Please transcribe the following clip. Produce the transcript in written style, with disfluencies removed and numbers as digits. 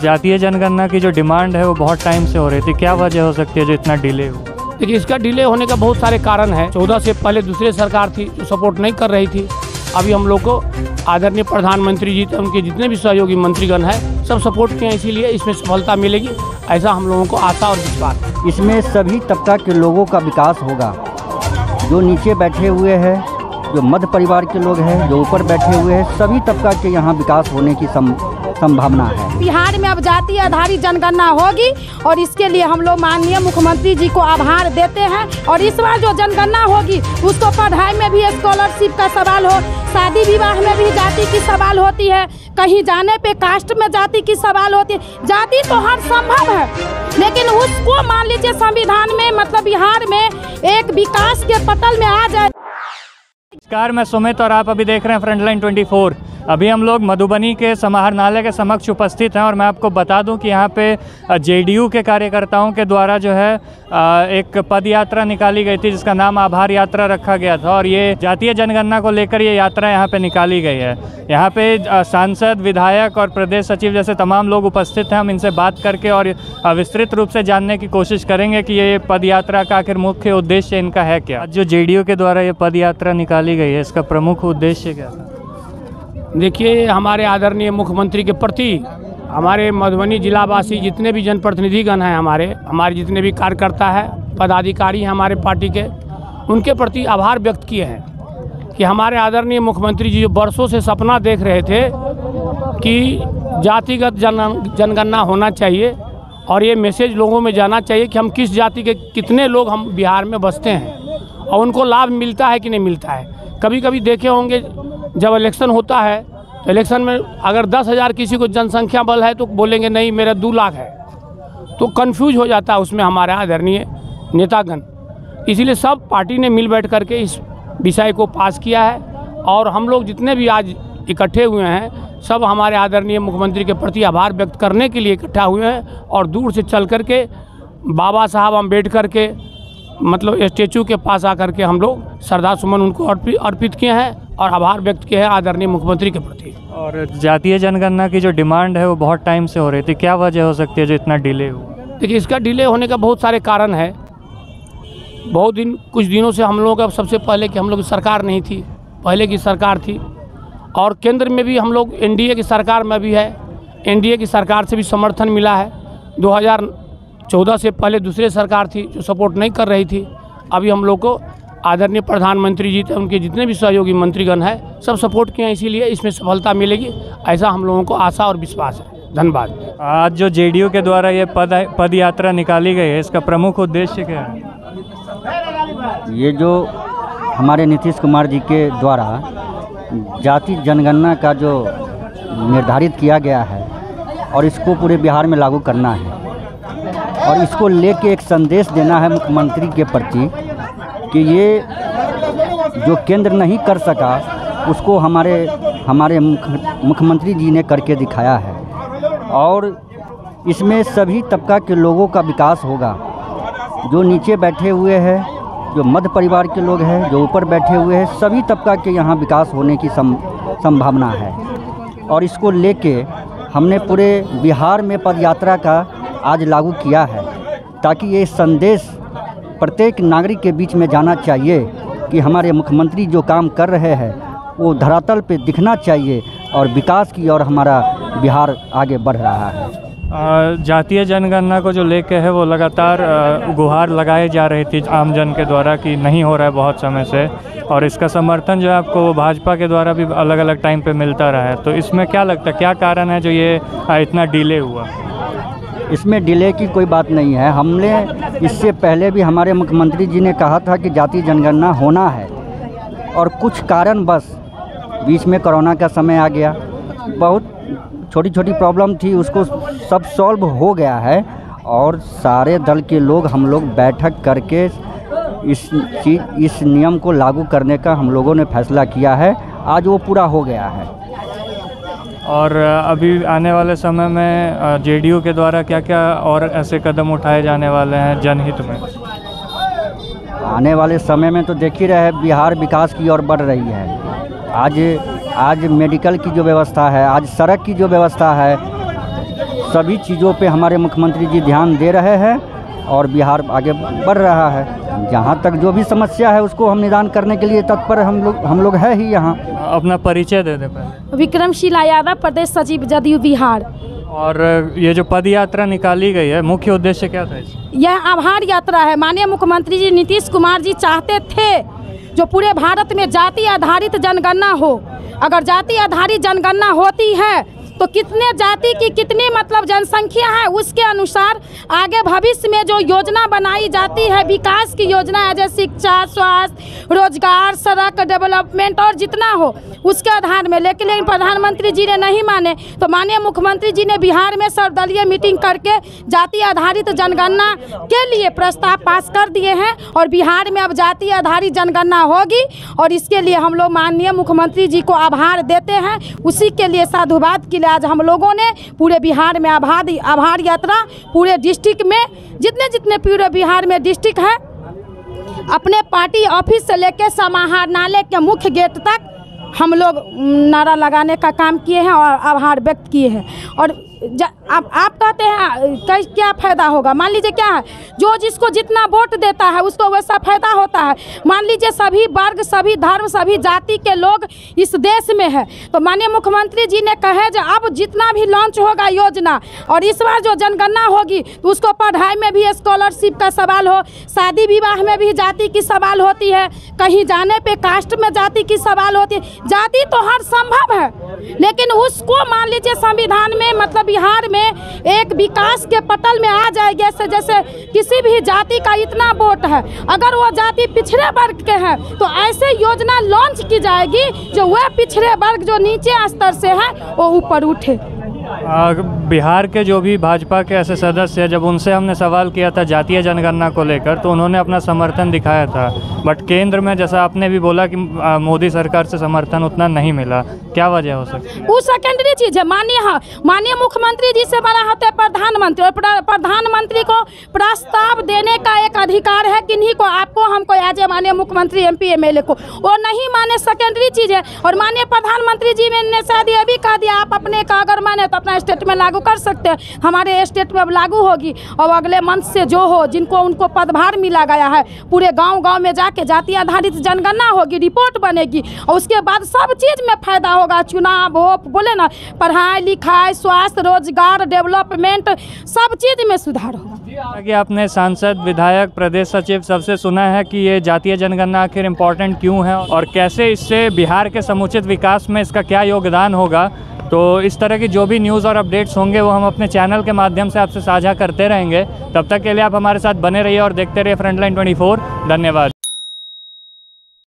जातीय जनगणना की जो डिमांड है वो बहुत टाइम से हो रही थी, क्या वजह हो सकती है जो इतना डिले हुआ? देखिए, इसका डिले होने का बहुत सारे कारण है। 14 से पहले दूसरी सरकार थी जो सपोर्ट नहीं कर रही थी। अभी हम लोग को आदरणीय प्रधानमंत्री जी, उनके जितने भी सहयोगी मंत्रीगण हैं सब सपोर्ट किए हैं, इसीलिए इसमें सफलता मिलेगी, ऐसा हम लोगों को आशा और विश्वास है। इसमें सभी तबका के लोगों का विकास होगा, जो नीचे बैठे हुए हैं, जो मध्य परिवार के लोग हैं, जो ऊपर बैठे हुए हैं, सभी तबका के यहाँ विकास होने की संभावना है। बिहार में अब जाति आधारित जनगणना होगी और इसके लिए हम लोग माननीय मुख्यमंत्री जी को आभार देते हैं। और इस बार जो जनगणना होगी उसको पढ़ाई में भी स्कॉलरशिप का सवाल हो, शादी विवाह में भी जाति की सवाल होती है, कहीं जाने पे कास्ट में जाति की सवाल होती है। जाति तो हर संभव है, लेकिन उसको मान लीजिए संविधान में, मतलब बिहार में एक विकास के पटल में आ जाए। नमस्कार, मैं सुमित और आप अभी देख रहे हैं फ्रंटलाइन 24। अभी हम लोग मधुबनी के समाहरणालय के समक्ष उपस्थित हैं और मैं आपको बता दूं कि यहाँ पे जेडीयू के कार्यकर्ताओं के द्वारा जो है एक पद यात्रा निकाली गई थी जिसका नाम आभार यात्रा रखा गया था और ये जातीय जनगणना को लेकर ये यात्रा यहाँ पे निकाली गई है। यहाँ पे सांसद, विधायक और प्रदेश सचिव जैसे तमाम लोग उपस्थित हैं। हम इनसे बात करके और विस्तृत रूप से जानने की कोशिश करेंगे कि ये पद यात्रा का आखिर मुख्य उद्देश्य इनका है क्या। जो जेडीयू के द्वारा ये पद यात्रा निकाली गई है इसका प्रमुख उद्देश्य क्या है? देखिए, हमारे आदरणीय मुख्यमंत्री के प्रति हमारे मधुबनी जिलावासी जितने भी जनप्रतिनिधिगण हैं, हमारे जितने भी कार्यकर्ता हैं, पदाधिकारी हैं हमारे पार्टी के, उनके प्रति आभार व्यक्त किए हैं कि हमारे आदरणीय मुख्यमंत्री जी जो बरसों से सपना देख रहे थे कि जातिगत जनगणना होना चाहिए और ये मैसेज लोगों में जाना चाहिए कि हम किस जाति के कितने लोग हम बिहार में बसते हैं और उनको लाभ मिलता है कि नहीं मिलता है। कभी कभी देखे होंगे जब इलेक्शन होता है तो इलेक्शन में अगर 10,000 किसी को जनसंख्या बल है तो बोलेंगे नहीं मेरा 2 लाख है, तो कंफ्यूज हो जाता है उसमें हमारा आदरणीय नेतागण। इसीलिए सब पार्टी ने मिल बैठ करके इस विषय को पास किया है और हम लोग जितने भी आज इकट्ठे हुए हैं सब हमारे आदरणीय मुख्यमंत्री के प्रति आभार व्यक्त करने के लिए इकट्ठा हुए हैं और दूर से चल करके बाबा साहब अम्बेडकर के मतलब स्टेचू के पास आकर के हम लोग श्रद्धा सुमन उनको अर्पित किए हैं और आभार व्यक्त किए हैं आदरणीय मुख्यमंत्री के प्रति। और जातीय जनगणना की जो डिमांड है वो बहुत टाइम से हो रही थी, क्या वजह हो सकती है जो इतना डिले हुआ? देखिए, इसका डिले होने का बहुत सारे कारण है। कुछ दिनों से हम लोगों का सबसे पहले कि हम लोग की सरकार नहीं थी, पहले की सरकार थी और केंद्र में भी हम लोग एनडीए की सरकार में भी है, एनडीए की सरकार से भी समर्थन मिला है। 2014 से पहले दूसरी सरकार थी जो सपोर्ट नहीं कर रही थी। अभी हम लोग को आदरणीय प्रधानमंत्री जी, उनके जितने भी सहयोगी मंत्रीगण हैं सब सपोर्ट किए हैं, इसीलिए इसमें सफलता मिलेगी, ऐसा हम लोगों को आशा और विश्वास है। धन्यवाद। आज जो जेडीयू के द्वारा ये पद यात्रा निकाली गई है इसका प्रमुख उद्देश्य क्या है? ये जो हमारे नीतीश कुमार जी के द्वारा जाति जनगणना का जो निर्धारित किया गया है और इसको पूरे बिहार में लागू करना है और इसको लेके एक संदेश देना है मुख्यमंत्री के प्रति कि ये जो केंद्र नहीं कर सका उसको हमारे मुख्यमंत्री जी ने करके दिखाया है और इसमें सभी तबका के लोगों का विकास होगा, जो नीचे बैठे हुए हैं, जो मध्य परिवार के लोग हैं, जो ऊपर बैठे हुए हैं, सभी तबका के यहाँ विकास होने की संभावना है। और इसको लेके हमने पूरे बिहार में पद यात्रा का आज लागू किया है ताकि ये संदेश प्रत्येक नागरिक के बीच में जाना चाहिए कि हमारे मुख्यमंत्री जो काम कर रहे हैं वो धरातल पे दिखना चाहिए और विकास की और हमारा बिहार आगे बढ़ रहा है। जातीय जनगणना को जो लेके है वो लगातार गुहार लगाई जा रही थी आम जन के द्वारा कि नहीं हो रहा है बहुत समय से, और इसका समर्थन जो है आपको भाजपा के द्वारा भी अलग अलग टाइम पे मिलता रहा है। तो इसमें क्या लगता है, क्या कारण है जो ये इतना डिले हुआ? इसमें डिले की कोई बात नहीं है। हमने इससे पहले भी हमारे मुख्यमंत्री जी ने कहा था कि जातीय जनगणना होना है और कुछ कारण बस बीच में कोरोना का समय आ गया, बहुत छोटी छोटी प्रॉब्लम थी, उसको सब सॉल्व हो गया है और सारे दल के लोग हम लोग बैठक करके इस नियम को लागू करने का हम लोगों ने फैसला किया है। आज वो पूरा हो गया है। और अभी आने वाले समय में जेडीयू के द्वारा क्या क्या और ऐसे कदम उठाए जाने वाले हैं जनहित में? आने वाले समय में तो देख ही रहे, बिहार विकास की ओर बढ़ रही है। आज मेडिकल की जो व्यवस्था है, आज सड़क की जो व्यवस्था है, सभी चीज़ों पे हमारे मुख्यमंत्री जी ध्यान दे रहे हैं और बिहार आगे बढ़ रहा है। जहाँ तक जो भी समस्या है उसको हम निदान करने के लिए तत्पर हम लोग है ही यहाँ। अपना परिचय दे दे पहले। विक्रमशिला यादव, प्रदेश सचिव जदयू बिहार। और ये जो पद यात्रा निकाली गई है, मुख्य उद्देश्य क्या था इसका? यह आभार यात्रा है। माननीय मुख्यमंत्री जी नीतीश कुमार जी चाहते थे जो पूरे भारत में जाति आधारित जनगणना हो। अगर जाति आधारित जनगणना होती है तो कितने जाति की कितनी मतलब जनसंख्या है, उसके अनुसार आगे भविष्य में जो योजना बनाई जाती है, विकास की योजना है, जैसे शिक्षा, स्वास्थ्य, रोजगार, सड़क डेवलपमेंट और जितना हो उसके आधार में। लेकिन प्रधानमंत्री जी ने नहीं माने, तो माननीय मुख्यमंत्री जी ने बिहार में सर्वदलीय मीटिंग करके जाति आधारित जनगणना के लिए प्रस्ताव पास कर दिए हैं और बिहार में अब जाति आधारित जनगणना होगी। और इसके लिए हम लोग माननीय मुख्यमंत्री जी को आभार देते हैं। उसी के लिए साधुवाद के लिए आज हम लोगों ने पूरे बिहार में आभार यात्रा, पूरे डिस्ट्रिक्ट में जितने पूरे बिहार में डिस्ट्रिक्ट है, अपने पार्टी ऑफिस से लेकर समाहरणालय के मुख्य गेट तक हम लोग नारा लगाने का काम किए हैं और आभार व्यक्त किए हैं। और आप कहते हैं क्या फ़ायदा होगा? मान लीजिए क्या है, जो जिसको जितना वोट देता है उसको वैसा फ़ायदा होता है। मान लीजिए सभी वर्ग, सभी धर्म, सभी जाति के लोग इस देश में है, तो माननीय मुख्यमंत्री जी ने कहे जो अब जितना भी लॉन्च होगा योजना और इस बार जो जनगणना होगी तो उसको पढ़ाई में भी स्कॉलरशिप का सवाल हो, शादी विवाह में भी जाति की सवाल होती है, कहीं जाने पे कास्ट में जाति की सवाल होती है। जाति तो हर संभव है, लेकिन उसको मान लीजिए संविधान में मतलब बिहार में एक विकास के पटल में आ जाएगी। जैसे किसी भी जाति का इतना वोट है, अगर वो जाति पिछड़े वर्ग के हैं तो ऐसे योजना लॉन्च की जाएगी जो वह पिछड़े वर्ग जो नीचे स्तर से है वो ऊपर उठे। बिहार के जो भी भाजपा के ऐसे सदस्य हैं, जब उनसे हमने सवाल किया था जातीय जनगणना को लेकर तो उन्होंने अपना समर्थन दिखाया था, बट केंद्र में जैसा आपने भी बोला कि मोदी सरकार से समर्थन उतना नहीं मिला, क्या वजह हो सकती है? वो सेकेंडरी चीज़ है। माननीय मुख्यमंत्री जी से बड़ा होते प्रधानमंत्री, और प्रधानमंत्री को प्रस्ताव देने का एक अधिकार है, किन्हीं को, आपको, हमको, आज माननीय मुख्यमंत्री MP MLA को, वो नहीं माने सेकेंडरी चीज़ है। और माननीय प्रधानमंत्री जी ने शायद ये भी कह दिया आप अपने का अगर माने तो अपना स्टेट में लागू कर सकते हैं। हमारे स्टेट में अब लागू होगी और अगले मंथ से जो हो उनको पदभार मिला गया है, पूरे गांव में जाके जाति आधारित जनगणना होगी, रिपोर्ट बनेगी और उसके बाद सब चीज़ में फायदा होगा। चुनाव हो, बोले ना, पढ़ाई लिखाई, स्वास्थ्य, रोजगार, डेवलपमेंट, सब चीज़ में सुधार होगा। कि आपने सांसद, विधायक, प्रदेश सचिव सबसे सुना है कि ये जातीय जनगणना आखिर इम्पोर्टेंट क्यों है और कैसे इससे बिहार के समुचित विकास में इसका क्या योगदान होगा, तो इस तरह की जो भी न्यूज़ और अपडेट्स होंगे वो हम अपने चैनल के माध्यम से आपसे साझा करते रहेंगे। तब तक के लिए आप हमारे साथ बने रहिए और देखते रहिए फ्रंटलाइन 24। धन्यवाद।